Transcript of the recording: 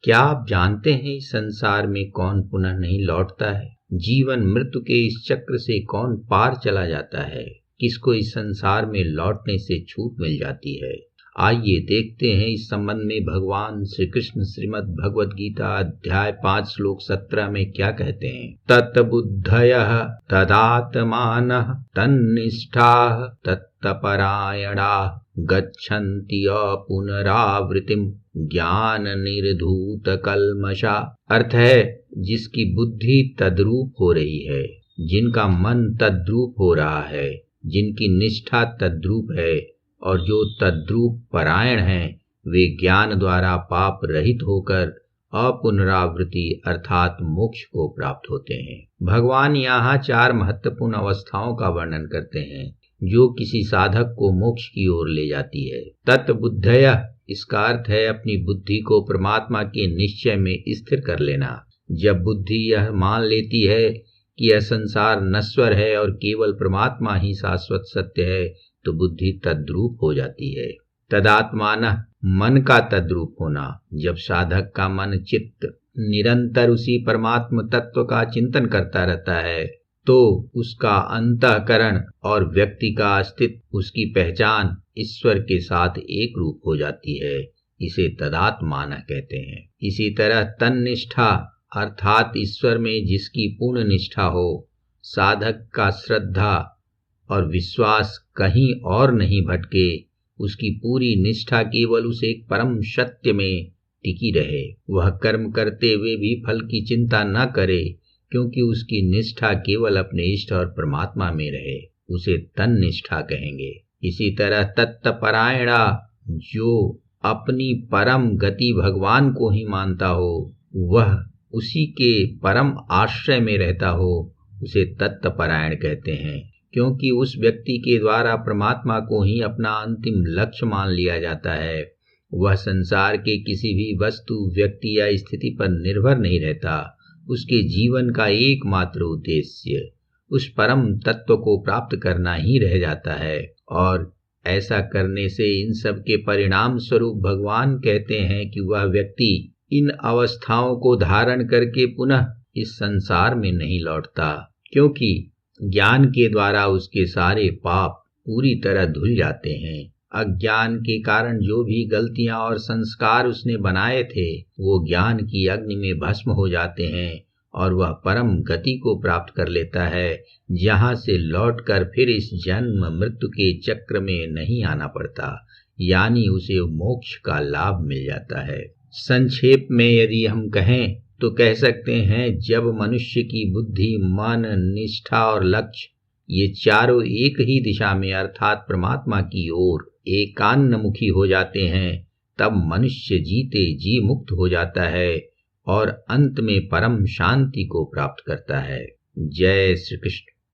क्या आप जानते हैं इस संसार में कौन पुनः नहीं लौटता है? जीवन मृत्यु के इस चक्र से कौन पार चला जाता है? किसको इस संसार में लौटने से छूट मिल जाती है? आइए देखते हैं इस संबंध में भगवान श्री कृष्ण श्रीमद् भगवद गीता अध्याय 5 श्लोक 17 में क्या कहते हैं। तत्बुद्धयः तदात्मानः तन्निष्ठाः तत्तपरायणाः गच्छन्ति पुनरावृत्तिम ज्ञान निर्धूत कल्मषा। अर्थ है, जिसकी बुद्धि तद्रूप हो रही है, जिनका मन तद्रूप हो रहा है, जिनकी निष्ठा तद्रूप है और जो तद्रूप परायण हैं, वे ज्ञान द्वारा पाप रहित होकर अपुनरावृत्ति अर्थात मोक्ष को प्राप्त होते हैं। भगवान यहाँ 4 महत्वपूर्ण अवस्थाओं का वर्णन करते हैं जो किसी साधक को मोक्ष की ओर ले जाती है। तत्बुद्धय, इसका अर्थ है अपनी बुद्धि को परमात्मा के निश्चय में स्थिर कर लेना। जब बुद्धि यह मान लेती है कि यह संसार नश्वर है और केवल परमात्मा ही शाश्वत सत्य है, तो बुद्धि तद्रूप हो जाती है। तदात्मानः, मन का तद्रूप होना। जब साधक का मन चित्त निरंतर उसी परमात्म तत्व का चिंतन करता रहता है, तो उसका अंतःकरण और व्यक्ति का अस्तित्व, उसकी पहचान ईश्वर के साथ एक रूप हो जाती है। इसे तदात्मान कहते हैं। इसी तरह तन्निष्ठा अर्थात ईश्वर में जिसकी पूर्ण निष्ठा हो, साधक का श्रद्धा और विश्वास कहीं और नहीं भटके, उसकी पूरी निष्ठा केवल उस एक परम सत्य में टिकी रहे। वह कर्म करते हुए भी फल की चिंता न करे, क्योंकि उसकी निष्ठा केवल अपने इष्ट और परमात्मा में रहे, उसे तन निष्ठा कहेंगे। इसी तरह तत्परायणा, जो अपनी परम गति भगवान को ही मानता हो, वह उसी के परम आश्रय में रहता हो, उसे तत्परायण कहते हैं। क्योंकि उस व्यक्ति के द्वारा परमात्मा को ही अपना अंतिम लक्ष्य मान लिया जाता है। वह संसार के किसी भी वस्तु, व्यक्ति या स्थिति पर निर्भर नहीं रहता। उसके जीवन का एकमात्र उद्देश्य उस परम तत्व को प्राप्त करना ही रह जाता है। और ऐसा करने से इन सब के परिणाम स्वरूप भगवान कहते हैं कि वह व्यक्ति इन अवस्थाओं को धारण करके पुनः इस संसार में नहीं लौटता, क्योंकि ज्ञान के द्वारा उसके सारे पाप पूरी तरह धुल जाते हैं। अज्ञान के कारण जो भी गलतियां और संस्कार उसने बनाए थे, वो ज्ञान की अग्नि में भस्म हो जाते हैं और वह परम गति को प्राप्त कर लेता है, जहां से लौटकर फिर इस जन्म मृत्यु के चक्र में नहीं आना पड़ता, यानी उसे मोक्ष का लाभ मिल जाता है। संक्षेप में यदि हम कहें तो कह सकते हैं, जब मनुष्य की बुद्धि, मन, निष्ठा और लक्ष्य ये चारों एक ही दिशा में अर्थात परमात्मा की ओर एकान्नमुखी हो जाते हैं, तब मनुष्य जीते जी मुक्त हो जाता है और अंत में परम शांति को प्राप्त करता है। जय श्री कृष्ण।